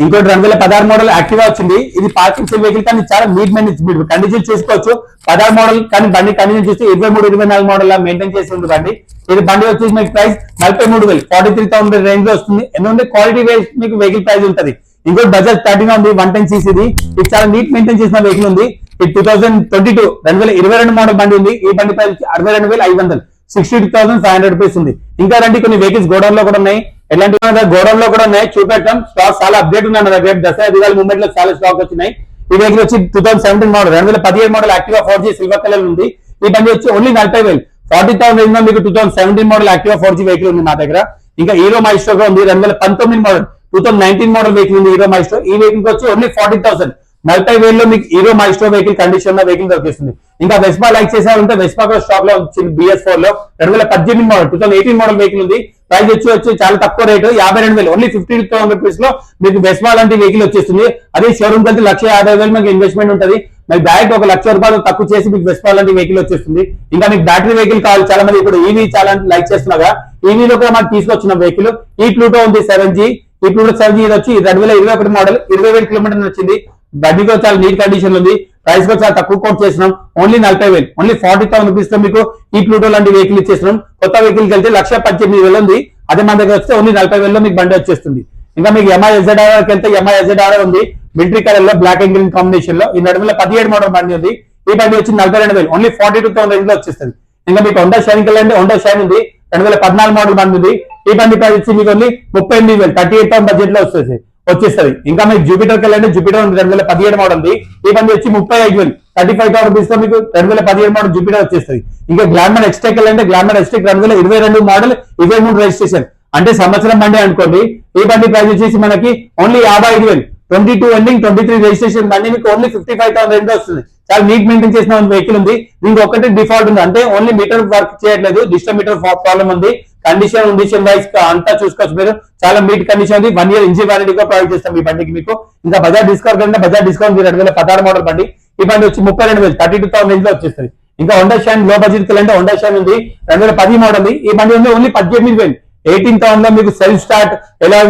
ఇంకోటి 2016 మోడల్ యాక్టివా వచ్చింది. ఇది పార్కింగ్ సెల్ వెహికల్ కానీ చాలా నీట్ మెయింటెన్స్ కండిషన్ చూసుకోవచ్చు. 16 మోడల్ కానీ బండి కండిషన్ చూస్తే 23 24 మోడల్ లా మెయింటైన్ చేసి ఉంది బండి. ఇది బండి వచ్చేసి మీకు ప్రైస్ 43,000 43,000 రేంజ్ లో వస్తుంది. ఎందుకంటే క్వాలిటీ వైజ్ మీకు వెహికల్ ప్రైస్ ఉంటుంది. ఇంకోటి బజాజ్ ప్లాటినా ఉంది 110cc. ఇది చాలా నీట్ మెయింటైన్ చేసిన వెహికల్ ఉంది. ఇది 2022 2022 మోడల్ బండి ఉంది. ఈ బండి ప్రైస్ 62,500 62,500 రూపీస్ ఉంది. ఇంకా రండి కొన్ని వెహికల్స్ గోడౌన్ లో కూడా ఉన్నాయి. ఎలాంటి గోడౌన్ లో కూడా ఉన్నాయి, చూపెట్టాం. స్టాక్ చాలా అప్డేట్ ఉన్నాయి మన దగ్గర. దసరా దివాళీ మూమెంట్ లో చాలా స్టాక్ వచ్చినాయి. ఈ వెహికల్ వచ్చి 2017 model 2017 model Activa 4G silver colour ఉంది. ఈ బండి వచ్చి ఓన్లీ 40,000 40,000 రేంజ్ లో మీకు 2017 మోడల్ యాక్టివా 4G వెహికల్ ఉంది మా దగ్గర. ఇంకా హీరో మైస్ట్రో ఉంది 2019 మోడల్ 2019 మోడల్ వెహికల్ ఉంది హీరో మైస్ట్రో. ఈ వెహికల్ వచ్చి ఓన్లీ 40,000 40,000 లో మీకు హీరో మైస్ట్రో వెహికల్ కండిషన్ లో వెహికల్ దొరికిస్తుంది. ఇంకా వెస్పా లైక్ చేసారంటే వెస్పా కూడా స్టాక్ లో వచ్చింది. BS4 లో 2018 మోడల్ 2018 మోడల్ వెహికల్ ఉంది. ప్రైస్ వచ్చి చాలా తక్కువ రేటు 52,000 ఓన్లీ 52,000 రూపీస్ లో మీకు వెస్పా లాంటి వెహికల్ వచ్చేస్తుంది. అదే షోరూమ్ కంటే 150,000 మీకు ఇన్వెస్ట్మెంట్ ఉంటుంది. మీకు డైరెక్ట్ 1,00,000 రూపాయలు తక్కువ చేసి మీకు వెస్పా లాంటి వెహికల్ వచ్చేస్తుంది. ఇంకా మీకు బ్యాటరీ వెహికల్ కావాలి, చాలా మంది ఇప్పుడు ఈవీ చాలా లైక్ చేస్తున్నాగా. ఈవీలో కూడా మనకి తీసుకొచ్చిన వెహికల్ ఈ ప్లూటో ఉంది 7G. ఈ ప్లూటో 7G ఇది వచ్చి 2021 మోడల్ 20,000 కిలోమీటర్లు వచ్చింది. బండి కూడా చాలా నీట్ కండిషన్ ఉంది. ప్రైస్ కూడా చాలా తక్కువ కోట్ చేస్తున్నాం. ఓన్లీ 40,000 ఓన్లీ 40,000 రూపీస్ లో మీకు ఈ ప్లూటో లాంటి వెహికల్ ఇచ్చేస్తున్నాం. కొత్త వెహికల్ వెళ్తే 1,18,000 ఉంది. అదే మన దగ్గర వస్తే ఓన్లీ 40,000 లో మీకు బండి వచ్చేస్తుంది. ఇంకా మీకు MI ZR వెళ్తే MI ZR ఉంది మిలిటరీ కలర్ లో బ్లాక్ అండ్ గ్రీన్ కాంబినేషన్ లో. ఈ 2017 మోడల్ బండి ఉంది. ఈ బండి వచ్చి 42,000 ఓన్లీ 42,000 రేంజ్ లో వచ్చేస్తుంది. ఇంకా మీకు హోండా షైన్ వెళ్ళండి, హోండా షైన్ ఉంది 2014 మోడల్ బండి ఉంది. ఈ బండి ప్రైస్ వచ్చి మీకు ఓన్లీ 38,000 38,000 బడ్జెట్ లో వచ్చేస్తుంది. ఇంకా మీకు జూపిటర్ వెళ్ళండి, జూపిటర్ 2017 మోడల్ ఉంది. ఈ బండి వచ్చి 35,000 35,000 రూపీస్ లో మీకు 2017 మోడల్ జూపిటర్ వచ్చేస్తుంది. ఇంకా గ్లామర్ ఎక్స్టెక్ వెళ్ళండి, గ్లామర్ ఎక్స్టెక్ 2022 మోడల్ 23 రిజిస్ట్రేషన్ అంటే సంవత్సరం బండి అనుకోండి. ఈ బండి ప్రైస్ వచ్చేసి మనకి ఓన్లీ 55,000 22 ఎండింగ్ 23 రిజిస్ట్రేషన్ బండి మీకు ఓన్లీ 55,000 వస్తుంది. చాలా నీట్ మెయింటైన్ చేసిన వెహికల్ ఉంది. దీనికి ఒకటి డిఫాల్ట్ ఉంది, అంటే ఓన్లీ మీటర్ వర్క్ చేయట్లేదు, డిజిటల్ మీటర్ ప్రాబ్లం ఉంది. కండిషన్ వైజ్ అంతా చూసుకోవచ్చు మీరు. చాలా మీట్ కండిషన్ ఉంది. 1 year ఇంజిన్ వారంటీ కూడా ప్రొవైడ్ చేస్తాం ఈ బండికి మీకు. ఇంకా బజాజ్ డిస్కౌంట్ కంటే బజాజ్ డిస్కౌంట్ 2016 మోడల్ బండి. ఈ బండి వచ్చి 32,000 32,000 రేంజ్ లో వచ్చేస్తుంది. ఇంకా హోండా షైన్ లో బడ్జెట్ అంటే హోండా షైన్ ఉంది 2010 మోడల్. ఈ బండి ఉంది ఓన్లీ 18,000. 18,000 లో మీకు సెల్ఫ్ స్టార్ట్ ఎలా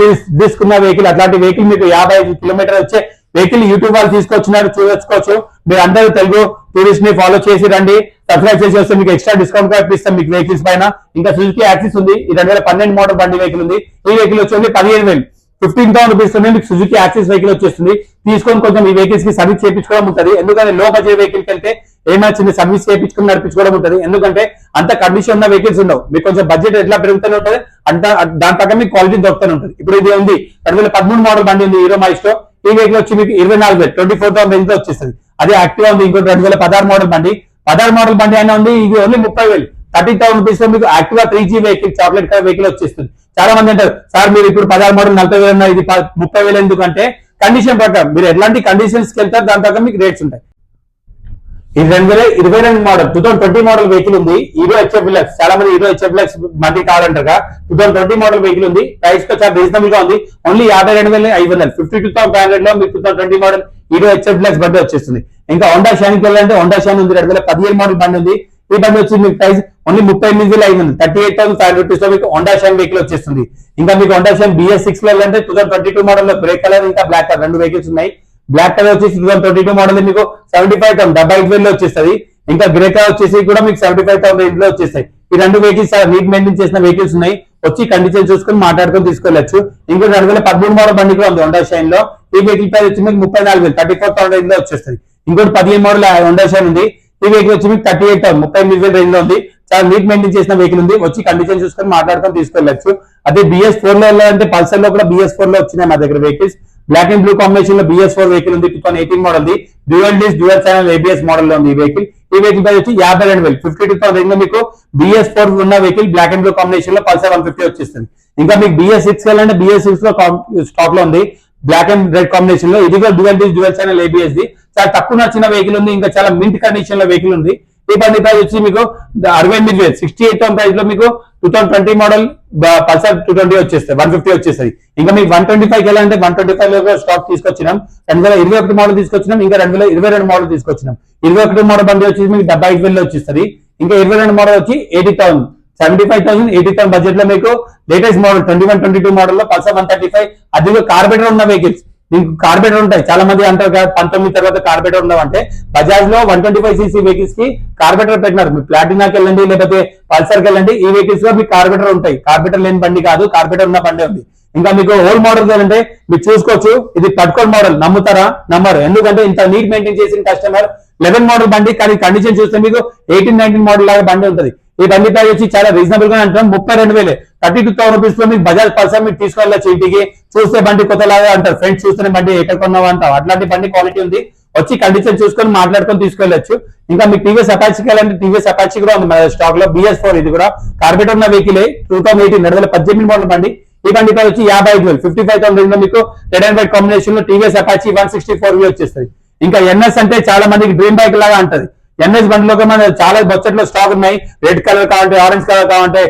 తీసుకున్న వెహికల్, అట్లాంటి వెహికల్ మీకు 55 కిలోమీటర్ వచ్చే వెహికల్ యూట్యూబ్ వాళ్ళు తీసుకొచ్చినారు, చూసుకోవచ్చు. మీరు అందరూ తెలుగు టూరిస్ట్ ని ఫాలో చేసి రండి, సబ్స్క్రైబ్ చేసి వస్తే మీకు ఎక్స్ట్రా డిస్కౌంట్ కూడా ఇప్పిస్తాం మీకు వెహికల్స్ పైన. ఇంకా సుజుకి యాక్సిస్ ఉంది, ఈ 2012 మోడల్ బండి వెహికల్ ఉంది. ఈ వెహికల్ వచ్చి 15,000 15,000 రూపీస్ మీకు సుజుకి యాక్సిస్ వెహికల్ వచ్చేస్తుంది. తీసుకొని కొంచెం ఈ వెహికల్స్ కి సర్వీస్ చేయించుకోవడం ఉంటుంది. ఎందుకంటే లో బడ్జెట్ వెహికల్ వెళ్తే ఏమైనా చిన్న సర్వీస్ చేయించుకుని నడిపించుకోవడం ఉంటుంది. ఎందుకంటే అంత కండిషన్ ఉన్న వెహికల్స్ ఉండవు. మీకు కొంచెం బడ్జెట్ ఎట్లా పెరుగుతూనే ఉంటుంది, అంత దాని ప్రకారం మీకు క్వాలిటీ దొరుకుతూనే ఉంటుంది. ఇప్పుడు ఇది ఉంది 2013 మోడల్ బండి ఉంది హీరో మాయిస్టో. ఈ వెహికల్ వచ్చి మీకు 24,000 24,000 రేంజ్ లో వచ్చేస్తుంది. అదే యాక్టివా ఉంది ఇంకోటి 2016 మోడల్ బండి. 16 మోడల్ బండి అయినా ఉంది, ఇది ఓన్లీ 30,000 30,000 రూపీస్ లో మీకు Activa 3G vehicle chocolate colour vehicle వచ్చేస్తుంది. చాలా మంది అంటారు సార్ మీరు ఇప్పుడు 16 మోడల్ 40,000 ఇది 30,000 ఎందుకంటే కండిషన్ ప్రకారం మీరు ఎట్లాంటి కండిషన్స్ కి వెళ్తారు దాని ప్రకారం మీకు రేట్స్ ఉంటాయి. ఇది 2022 మోడల్ 2020 మోడల్ వెహికల్ ఉంది హీరో HF Deluxe. చాలా మంది హీరో HF Deluxe బండి కావాలంటారు. 2020 మోడల్ వెహికల్ ఉంది. ప్రైస్ తో చాలా రీజనబుల్ గా ఉంది. ఓన్లీ 52,500 52,500 లో మీకు 2020 మోడల్ హీరో HF Deluxe బండి వచ్చేస్తుంది. ఇంకా హోండా షైన్ కి వెళ్ళాలంటే హోండా షైన్ ఉంది 2017 మోడల్ బండి ఉంది. ఈ బండి వచ్చి మీకు ప్రైస్ ఓన్లీ 38,500 38,500 రూపీస్ లో మీకు హోండా షైన్ వెహికల్ వచ్చేస్తుంది. ఇంకా మీకు హోండా షైన్ BS6 లో వెళ్ళాలంటే 2022 మోడల్ లో గ్రే కలర్ ఇంకా బ్లాక్ కలర్ 2 వెహికల్స్ ఉన్నాయి. బ్లాక్ కలర్ వచ్చేసి 2022 మోడల్ మీకు 75,000 75,000 లో వచ్చేస్తుంది. ఇంకా గ్రే కలర్ వచ్చేసి కూడా మీకు 75,000 రేంజ్ లో వచ్చేస్తాయి. ఈ 2 వెహికల్స్ నీట్ మెయింటైన్ చేసిన వెహికల్స్ ఉన్నాయి. వచ్చి కండిషన్ చూసుకొని మాట్లాడుకొని తీసుకెళ్ళచ్చు. ఇంకో 2013 మోడల్ బండి కూడా ఉంది హోండా షైన్ లో. ఈ వెహికల్ ప్రైస్ వచ్చి మీకు 34,000 34,000 రేంజ్ లో వచ్చేస్తుంది. ఇంకోటి 15 మోడల్ హోండా షైన్ ఉంది. ఈ వెహికల్ వచ్చి మీకు 38,000 38,000 రేంజ్ లో ఉంది. చాలా నీట్ మెయింటైన్ చేసిన వెహికల్ ఉంది. వచ్చి కండిషన్ చూసుకొని మాట్లాడుకొని తీసుకెళ్ళచ్చు. అదే BS4 లో అంటే పల్సర్ లో కూడా BS4 లో వచ్చినాయి మా దగ్గర vehicles. Black and blue combination లో BS4 వెహికల్ ఉంది 2018 మోడల్ ది. Dual disc dual channel ABS model లో ఉంది ఈ వెహికల్. ఈ వెహికల్ ప్రైస్ వచ్చి 52,000 52,000 రేంజ్ లో మీకు BS4 ఉన్న vehicle black and blue combination లో పల్సర్ 150 వచ్చేస్తుంది. ఇంకా మీకు BS6 వెళ్ళంటే BS6 లో స్టాక్ లో ఉంది బ్లాక్ అండ్ రెడ్ కాంబినేషన్ లో. ఇది కూడా dual disc dual channel ABS ది. చాలా తక్కువ నచ్చిన వెహికల్ ఉంది. ఇంకా చాలా మింట్ కండిషన్ లో వెహికల్ ఉంది. ఈ బండి ప్రైస్ వచ్చి మీకు 68,000 68,000 ప్రైస్ లో మీకు 2020 మోడల్ పల్సర్ 220 వచ్చేస్తాయి 150 వచ్చేస్తుంది. ఇంకా మీకు 125 వెళ్ళాలంటే 125 లో స్టాక్ తీసుకొచ్చినాం. 2021 మోడల్ తీసుకొచ్చినాం. ఇంకా 2022 మోడల్ తీసుకొచ్చినాం. 21 మోడల్ బండి వచ్చి మీకు 75,000 లో వచ్చేస్తుంది. ఇంకా 22 మోడల్ వచ్చి 80,000 75,000 80,000 బడ్జెట్ లో మీకు లేటెస్ట్ మోడల్ 21-22 మోడల్ లో పల్సర్ 135 అది కార్బెటర్ ఉన్న వెహికల్స్. దీనికి కార్బెటర్ ఉంటాయి. చాలా మంది అంటారు 19 తర్వాత కార్బెటర్ ఉండవంటే బజాజ్ లో 125cc వెహికల్స్ కి కార్బెటర్ పెట్టినారు. మీరు ప్లాటినాకి వెళ్ళండి లేకపోతే పల్సర్ కి వెళ్ళండి, ఈ వెహికల్స్ లో మీకు కార్బెటర్ ఉంటాయి. కార్బెటర్ లేని బండి కాదు, కార్బెటర్ ఉన్న బండి ఉంది. ఇంకా మీకు ఓల్డ్ మోడల్ అంటే మీరు చూసుకోవచ్చు. ఇది పట్టుకోల్ మోడల్ నమ్ముతారా? నమ్మరు. ఎందుకంటే ఇంత నీట్ మెయింటైన్ చేసిన కస్టమర్ 11 మోడల్ బండి కానీ కండిషన్ చూస్తే మీకు 18-19 మోడల్ లాగా బండి ఉంటుంది. ఈ బండి ప్రైస్ వచ్చి చాలా రీజనబుల్ గా అంటాం 32,000 32,000 రూపీస్ లో మీకు బజాజ్ పల్సర్ మీరు తీసుకెళ్ళచ్చు ఇంటికి. చూస్తే బండి కొత్తలాగా అంటారు, ఫ్రెండ్స్ చూస్తేనే బండి ఎక్కడ కొన్నావు అంటావు, అట్లాంటి బండి క్వాలిటీ ఉంది. వచ్చి కండిషన్ చూసుకొని మాట్లాడుకొని తీసుకెళ్ళచ్చు. ఇంకా మీకు TVS Apache వెళ్ళంటే TVS Apache కూడా ఉంది మన స్టాక్ లో BS4. ఇది కూడా కార్బెటర్ ఉన్న వెహికల్ 2018 2018 మోడల్ బండి. ఈ బండి ప్రైస్ వచ్చి 55,000 55,000 రేంజ్ లో మీకు రెడ్ అండ్ వైట్ కాంబినేషన్ లో TVS Apache 164V వచ్చేస్తుంది. ఇంకా NS అంటే చాలా మందికి డ్రీమ్ బైక్ లాగా అంటది. NS బండిలో మన చాలా బడ్జెట్ స్టాక్ ఉన్నాయి. రెడ్ కలర్ కావాలంటే, ఆరెంజ్ కలర్ కావాలంటే,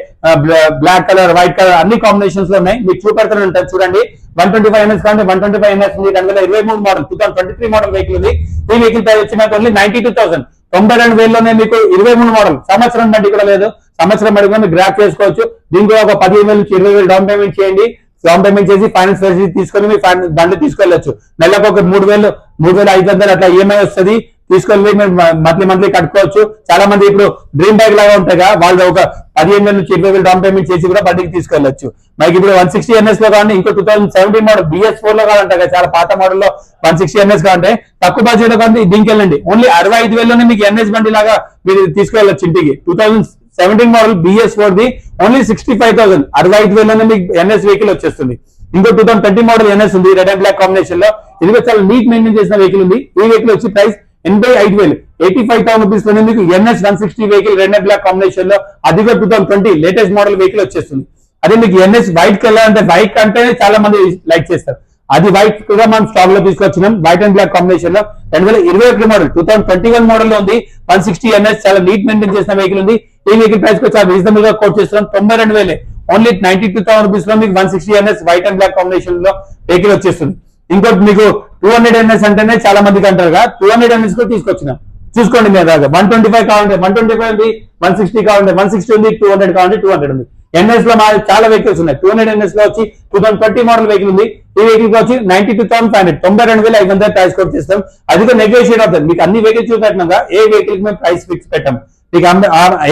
బ్లాక్ కలర్, వైట్ కలర్ అన్ని కాంబినేషన్స్ లో ఉన్నాయి. మీకు చూపెడుతూనే ఉంటారు చూడండి. 125 NS కావాలంటే 125 NS ఉంది. 2023 మోడల్ 2023 మోడల్ వెహికల్ ఉంది. ఈ వెహికల్ ప్రైస్ వచ్చి మనకు ఓన్లీ 92,000 92,000లోనే మీకు 23 మోడల్ సంవత్సరం బండి కూడా లేదు. సంవత్సరం బండి కూడా మీరు గ్రాప్ చేసుకోవచ్చు. దీంట్లో ఒక 15,000 నుంచి 20,000 డౌన్ పేమెంట్ చేయండి. డౌన్ పేమెంట్ చేసి ఫైనాన్స్ ఫెసిలిటీ తీసుకొని మీ బండి తీసుకెళ్ళచ్చు. నెలకు ఒక 3,500 అట్లా EMI వస్తుంది. తీసుకొని మీరు మంత్లీ కట్టుకోవచ్చు. చాలా మంది ఇప్పుడు డ్రీమ్ బైక్ లాగా ఉంటాయి కదా, వాళ్ళు ఒక 15,000 నుంచి 20,000 డౌన్ పేమెంట్ చేసి కూడా బండికి తీసుకెళ్ళచ్చు. మనకి ఇప్పుడు 160 NS లో కానీ ఇంకో 2017 మోడల్ BS4 లో కావాలంటే చాలా పాత మోడల్ లో 160 NS కావాలంటే తక్కువ బడ్జెట్ లో కానీ దీనికి వెళ్ళండి. ఓన్లీ 65,000లోనే మీకు NS బండి లాగా మీరు తీసుకెళ్ళచ్చు ఇంటికి. 2017 మోడల్ BS4 ది ఓన్లీ 65,000 65,000లోనే మీకు NS వెహికల్ వచ్చేస్తుంది. ఇంకో 2020 మోడల్ NS ఉంది రెడ్ అండ్ బ్లాక్ కాంబినేషన్ లో. ఇది చాలా నీట్ మెయింటైన్ చేసిన వెహికల్ ఉంది. ఈ వెహికల్ వచ్చి ప్రైస్ 85,000 85,000 రూపీస్ లోనే మీకు NS 160 vehicle red and black combination లో అది కూడా 2020 లేటెస్ట్ మోడల్ వెహికల్ వచ్చేస్తుంది. అదే మీకు NS వైట్ కలర్ అంటే వైట్ అంటే చాలా మంది లైక్ చేస్తారు. అది వైట్ కూడా మనం స్టాక్ లో తీసుకొచ్చినాం, వైట్ అండ్ బ్లాక్ కాంబినేషన్ లో 2021 మోడల్ 2021 మోడల్ లో ఉంది. 160 NS చాలా నీట్ మెయింటైన్ చేసిన వెహికల్ ఉంది. ఈ వెహికల్ ప్రైస్ కూడా చాలా రీజనబుల్ గా కోట్ చేస్తున్నాం, 92,000 ఓన్లీ 92,000 రూపీస్ లో మీకు 160 NS white and black combination లో వెహికల్ వచ్చేస్తుంది. ఇంకోటి మీకు 200 NS అంటేనే చాలా మందికి అంటారు కదా, 200 NS కూడా తీసుకొచ్చినాం. చూసుకోండి మీ దగ్గర 125 కావాలంటే 125 ఉంది, 160 కావాలంటే 160 ఉంది, 200 కావాలంటే 200 ఉంది. NS లో మా చాలా వెహికల్స్ ఉన్నాయి. 200 NS లో వచ్చి 2020 మోడల్ వెహికల్ ఉంది. ఈ వెహికల్ వచ్చి 92,500 92,500 ప్రైస్ కోట్ చేస్తాం. అది కూడా నెగోషియేట్ అవుతుంది. మీకు అన్ని వెహికల్స్ చూపెట్టినాక ఏ వెహికల్ మేము ప్రైస్ ఫిక్స్ పెట్టాం. మీకు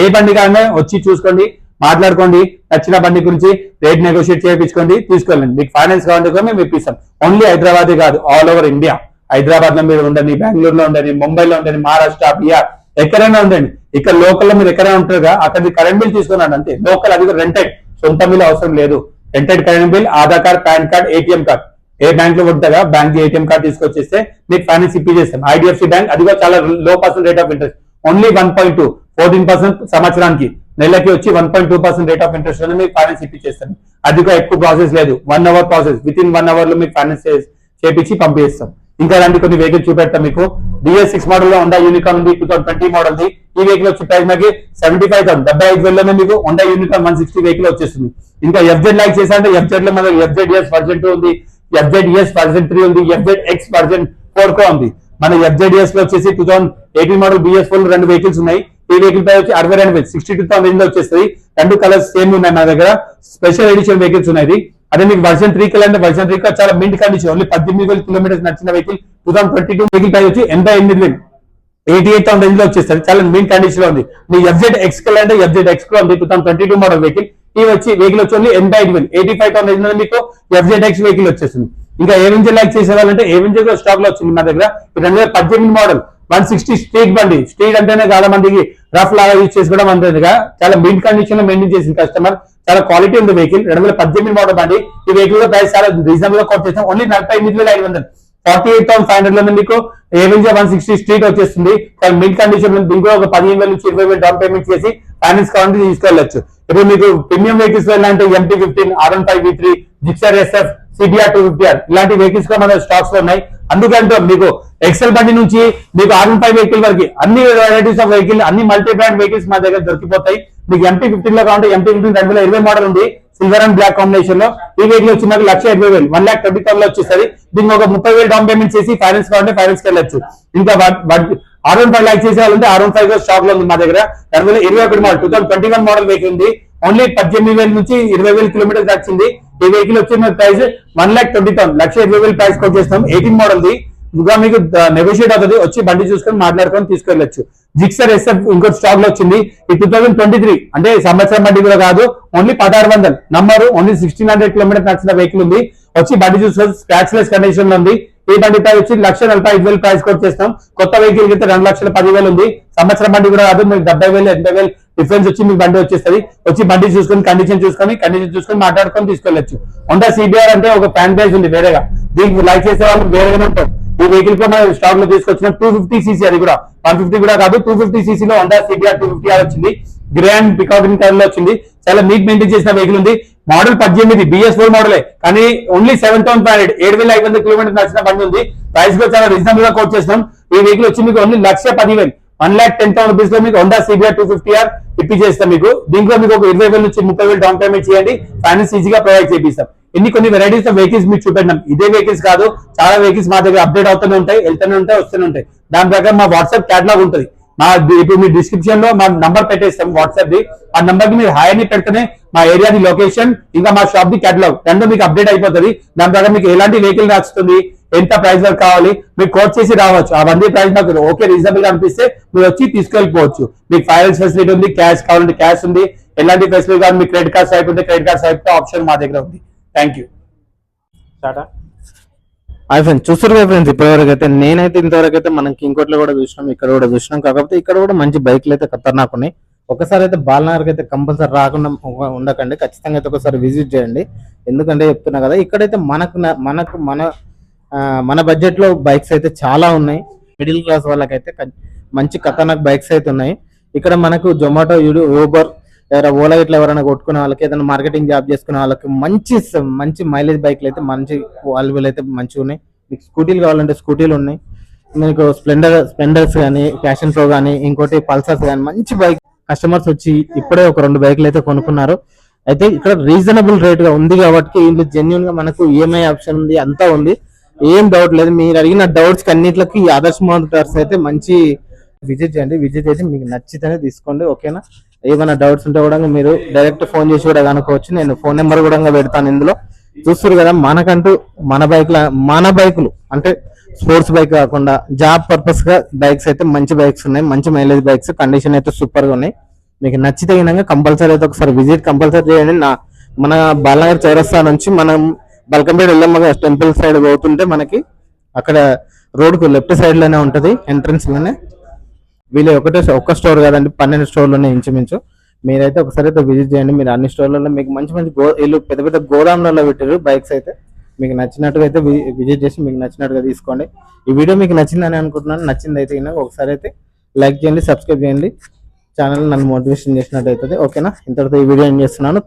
ఏ బండి కానీ వచ్చి చూసుకోండి, మాట్లాడుకోండి, నచ్చిన బండి గురించి రేట్ నెగోషియేట్ చేయించుకోండి, తీసుకెళ్ళండి. మీకు ఫైనాన్స్ కావాలంటే కూడా మేము ఇప్పిస్తాం. ఓన్లీ హైదరాబాద్ కాదు, ఆల్ ఓవర్ ఇండియా. హైదరాబాద్ లో మీరు ఉండండి, బెంగళూరులో ఉండండి, ముంబైలో ఉండండి, మహారాష్ట్ర, బీహార్ ఎక్కడైనా ఉండండి. ఇక్కడ లోకల్ లో మీరు ఎక్కడైనా ఉంటారుగా, అక్కడ కరెంట్ బిల్ తీసుకున్నాడు అంతే. లోకల్ అది కూడా రెంటెడ్, సొంత బిల్ అవసరం లేదు. Rented current bill, Aadhaar card, PAN card, ATM card, ఏ బ్యాంక్ లో ఉంటుందా బ్యాంక్ ఏటీఎం కార్డ్ తీసుకొచ్చేస్తే మీకు ఫైనాన్స్ ఇప్పి చేస్తాం. ఐడిఎఫ్సి బ్యాంక్, అది కూడా చాలా లో percent rate of interest, only 1.2 14% సంవత్సరానికి, నెలకి వచ్చి 1.2% రేట్ ఆఫ్ ఇంట్రెస్ట్ మీకు ఫైనాన్స్ ఇప్పించేస్తాను. అది కూడా ఎక్కువ ప్రాసెస్ లేదు, 1 hour process, with in 1 hour లో మీకు ఫైనాన్స్ చేపించి పంపిస్తాం. ఇంకా అలాంటి కొన్ని వెహికల్ చూపెడతాం మీకు. DS6 మోడల్ లో హోండా యూనికార్న్ ఉంది, 2020 మోడల్ ది. ఈ వెహికల్ వచ్చి ప్రైస్ మనకి 75,000 75,000 మీకు హోండా యూనికార్న్ 160 వెహికల్ వచ్చేస్తుంది. ఇంకా FZ లైక్ చేశారంటే FZ లో మనకి FZES వర్జన్ 2 ఉంది, FZES వర్జన్ 3 ఉంది, FZX వర్జన్ 4 కూడా ఉంది. మన FZES లో వచ్చేసి 2018 మోడల్ BS4 2 వెహికల్స్ ఉన్నాయి. ఈ వెహికల్ ప్రైస్ వచ్చి 62,000 62,000 లో వచ్చేస్తుంది. 2 కలర్స్ సేమ్ ఉన్నాయి మన దగ్గర. స్పెషల్ ఎడిషన్ వెహికల్స్ ఉన్నాయి. అదే మీకు వర్షన్ 3 కలర్, వర్షన్ 3 చాలా మింట్ కండిషన్, ఓన్లీ 18,000 కిలోమీటర్స్ నచ్చిన వెహికల్ 2022 వెహికల్ ప్రైస్ వచ్చి 88,000 88,000 రేంజ్ లో వచ్చేస్తారు. చాలా మింట్ కండిషన్ లో ఉంది. మీ FZX కలర్ అంటే FZX కూడా ఉంది, 2022 మోడల్ వెహికల్. ఈ వెహికల్ వచ్చి ఓన్లీ 88,000 85,000 రేంజ్ లో మీకు FZX వెహికల్ వచ్చేస్తుంది. ఇంకా ఏవెంజర్ లైక్ చేసేవాళ్ళంటే ఏవెంజర్ కూడా స్టాక్ లో వచ్చింది మా దగ్గర. 2018 మోడల్ 160 స్ట్రీట్ బండి. స్ట్రీట్ అంటేనే చాలా మందికి రఫ్ లాగా యూజ్ చేసి కూడా మందిగా చాలా మింట్ కండిషన్ లో మెయింటైన్ చేసింది కస్టమర్. చాలా క్వాలిటీ ఉంది వెహికల్. 2018 మోడల్ బండి. ఈ వెహికల్ ప్రైస్ చాలా రీజనబుల్ గా కోట్ చేస్తాం, ఓన్లీ 48,500 48,500 లో మీకు ఏవెంజర్ 160 స్ట్రీట్ వచ్చేస్తుంది. చాలా మింట్ కండిషన్, దీనికి ఒక 15,000 నుంచి 20,000 డౌన్ పేమెంట్ చేసి ఫైనాన్స్ కావాలంటే తీసుకెళ్ళచ్చు. ఇప్పుడు మీకు ప్రీమియం వెహికల్స్ వెళ్ళాలంటే MT-15, R15 V3, Gixxer SF, CBR 250R ఇలాంటి వెహికల్స్ కూడా మన స్టాక్స్ లో ఉన్నాయి. అందుకంటే మీకు ఎక్సెల్ బండి నుంచి మీకు R15 వెహికల్ వరకు అన్ని వెరైటీస్ ఆఫ్ వెహికల్, అన్ని మల్టీ బ్రాండ్ వెహికల్స్ మా దగ్గర దొరికిపోతాయి. మీకు MT-15 లో కావాలంటే MT-15 2020 మోడల్ ఉంది, సిల్వర్ అండ్ బ్లాక్ కాంబినేషన్ లో. ఈ వెహికల్ వచ్చి మనకి 1,80,000 1,20,000 లో వచ్చేసరికి దీనికి ఒక 30,000 డౌన్ పేమెంట్ చేసి ఫైనాన్స్ కావాలంటే ఫైనాన్స్ కి వెళ్ళచ్చు. ఇంకా R15 లైక్ చేసే వాళ్ళంటే R15 స్టాక్ లో ఉంది మా దగ్గర. 2021 మోడల్ 2021 మోడల్ వెహికల్ ఉంది, ఓన్లీ 18,000 నుంచి 20,000 కిలోమీటర్స్ వచ్చింది. ఈ వెహికల్ వచ్చి మన ప్రైస్ 1,20,000 1,20,000 ప్రైస్ కోట్ చేస్తాం. 18 మోడల్ ది. ఇంకా మీకు నెగోషియేట్ అవుతుంది, వచ్చి బండి చూసుకొని మాట్లాడుకొని తీసుకెళ్ళచ్చు. జిక్సర్ SF ఇంకోటి స్టాక్ లో వచ్చింది. ఈ 2023 అంటే సంవత్సరం బండి కూడా కాదు, ఓన్లీ 1600 నంబరు, ఓన్లీ 1,600 కిలోమీటర్స్ నచ్చిన వెహికల్ ఉంది. వచ్చి బండి చూసుకొని స్క్రాచ్ లెస్ కండిషన్ లో ఉంది. ఈ బండి ప్రైస్ వచ్చి 1,45,000 ప్రైస్ కోట్ చేస్తాం. కొత్త వెహికల్ అయితే 2,10,000 ఉంది. సంవత్సరం బండి కూడా కాదు, మీకు 70,000 80,000 డిఫరెన్స్ వచ్చి మీకు బండి వచ్చేస్తుంది. వచ్చి బండి చూసుకొని కండిషన్ చూసుకొని మాట్లాడుకొని తీసుకెళ్ళచ్చు. హోండా CBR అంటే ఒక ఫ్యాన్ బేస్ ఉంది వేరేగా, దీనికి లైక్ చేసే వాళ్ళు వేరేగానే ఉంటారు. ఈ వెహికల్ కూడా మనం స్టాక్ లో తీసుకొచ్చిన 250cc, అది కూడా 150 కూడా కాదు, 250cc లో హోండా CBR 250R వచ్చింది. Grey and peacock green colour లో వచ్చింది. చాలా నీట్ మెయింటైన్ చేసిన వెహికల్ ఉంది. మోడల్ 18 BS4 మోడలే, కానీ ఓన్లీ 7,500 7,500 కిలోమీటర్స్ నచ్చిన బండి ఉంది. ప్రైస్ కూడా చాలా రీజనబుల్ గా కోట్ చేస్తాం. ఈ వెహికల్ వచ్చి మీకు ఓన్లీ 1,10,000 1,10,000 రూపీస్ లో మీకు హోండా CBR 250R ఇప్పి చేస్తాం. మీకు దీంట్లో మీకు ఒక 20,000 నుంచి 30,000 డౌన్ పేమెంట్ చేయండి, ఫైనాన్స్ ఈజీగా ప్రొవైడ్ చేపిస్తాం. కొన్ని వెరైటీస్ ఆఫ్ వెహికల్స్ మీకు చూపెట్టినాం. ఇదే వెహికల్స్ కాదు, చాలా వెహికల్స్ మా దగ్గర అప్డేట్ అవుతూనే ఉంటాయి, వెళ్తూనే ఉంటాయి, వస్తూనే ఉంటాయి. దాని ప్రకారం మా వాట్సాప్ క్యాటలాగ్ ఉంటుంది. ఇప్పుడు మీ డిస్క్రిప్షన్ లో మా నంబర్ పెట్టేస్తాం వాట్సాప్ ది. ఆ నంబర్ కి మీరు హాయ్ అని పెడితేనే మా ఏరియాది లొకేషన్, ఇంకా మా షాప్ ది క్యాటలాగ్ రెండు మీకు అప్డేట్ అయిపోతుంది. దాని ప్రకారం మీకు ఎలాంటి వెహికల్ నచ్చుతుంది, ఎంత ప్రైస్ వరకు కావాలి మీరు కోట్ చేసి రావచ్చు. అవన్నీ ప్రైస్ నాకు ఓకే రీజనబుల్ గా అనిపిస్తే మీరు వచ్చి తీసుకెళ్ళిపోవచ్చు. మీకు ఫైనాన్స్ ఫెసిలిటీ ఉంది, క్యాష్ కావాలంటే క్యాష్ ఉంది, ఎలాంటి ఫెసిలిటీ కావాలి, మీ క్రెడిట్ కార్డ్ స్వైప్ ఉంటే క్రెడిట్ కార్డ్ స్వైప్ ఆప్షన్ మా దగ్గర ఉంది. Thank you. ఫ్రెండ్స్ చూస్తారు కదా ఫ్రెండ్స్, ఇప్పటివరకు అయితే నేనైతే ఇంతవరకు అయితే మనకి ఇంకోట్లో కూడా చూసినాం, ఇక్కడ కూడా చూసినాం. కాకపోతే ఇక్కడ కూడా మంచి బైక్లు అయితే ఖతర్నాక్ ఉన్నాయి. ఒకసారి అయితే బాలనగర్కి అయితే కంపల్సరీ రాకుండా ఉండకండి, ఖచ్చితంగా అయితే ఒకసారి విజిట్ చేయండి. ఎందుకంటే చెప్తున్నా కదా, ఇక్కడైతే మన బడ్జెట్ లో బైక్స్ అయితే చాలా ఉన్నాయి. మిడిల్ క్లాస్ వాళ్ళకైతే మంచి ఖతర్నాక్ బైక్స్ అయితే ఉన్నాయి. ఇక్కడ మనకు జొమాటో, ఊబర్ ఎవరైనా ఓలా ఇట్లా ఎవరైనా కొట్టుకునే వాళ్ళకి, ఏదైనా మార్కెటింగ్ జాబ్ చేసుకునే వాళ్ళకి మంచి మైలేజ్ బైక్లు అయితే మంచి వాల్యుబుల్ అయితే మంచిగా ఉన్నాయి. మీకు స్కూటీలు కావాలంటే స్కూటీలు ఉన్నాయి, మీకు స్ప్లెండర్స్ కానీ, ప్యాషన్ ప్రో కానీ, ఇంకోటి పల్సర్స్ కానీ మంచి బైక్. కస్టమర్స్ వచ్చి ఇప్పుడే ఒక 2 బైక్లు అయితే కొనుక్కున్నారు. అయితే ఇక్కడ రీజనబుల్ రేట్ గా ఉంది కాబట్టి వీళ్ళు జెన్యున్ గా మనకు ఈఎంఐ ఆప్షన్ ఉంది, అంతా ఉంది, ఏం డౌట్ లేదు. మీరు అడిగిన డౌట్స్ అన్నిట్లకి ఆదర్శ్ మోటార్స్ అయితే మంచి విజిట్ చేయండి. విజిట్ చేసి మీకు నచ్చితేనే తీసుకోండి, ఓకేనా. ఏమైనా డౌట్స్ ఉంటే కూడా మీరు డైరెక్ట్ ఫోన్ చేసి కూడా కనుక్కోవచ్చు. నేను ఫోన్ నెంబర్ కూడా పెడతాను ఇందులో. చూస్తారు కదా, మనకంటూ మన బైకులు అంటే స్పోర్ట్స్ బైక్ కాకుండా జాబ్ పర్పస్ గా బైక్స్ అయితే మంచి బైక్స్ ఉన్నాయి, మంచి మైలేజ్ బైక్స్, కండిషన్ అయితే సూపర్ గా ఉన్నాయి. మీకు నచ్చితే విధంగా కంపల్సరీ అయితే ఒకసారి విజిట్ కంపల్సరీ చేయండి. మన బాలనగర్ చౌరస్తా నుంచి మనం బల్కంపేట ఎల్లమ్మ టెంపుల్ సైడ్ పోతుంటే మనకి అక్కడ రోడ్ కు లెఫ్ట్ సైడ్ లోనే ఉంటది, ఎంట్రన్స్ లోనే. వీళ్ళు ఒక్క స్టోర్ కాదండి, 12 స్టోర్లోనే ఇంచుమించు. మీరైతే ఒకసారి అయితే విజిట్ చేయండి. మీరు అన్ని స్టోర్లలో మీకు మంచి వీళ్ళు పెద్ద పెద్ద గోదాంలలో పెట్టారు బైక్స్ అయితే. మీకు నచ్చినట్టుగా అయితే విజిట్ చేసి మీకు నచ్చినట్టుగా తీసుకోండి. ఈ వీడియో మీకు నచ్చిందని అనుకుంటున్నాను. నచ్చింది అయితే ఒకసారి అయితే లైక్ చేయండి, సబ్స్క్రైబ్ చేయండి. ఛానల్ నన్ను మోటివేషన్ చేసినట్టు అవుతుంది, ఓకేనా. ఇంతటితో ఈ వీడియో ఏం చేస్తున్నాను.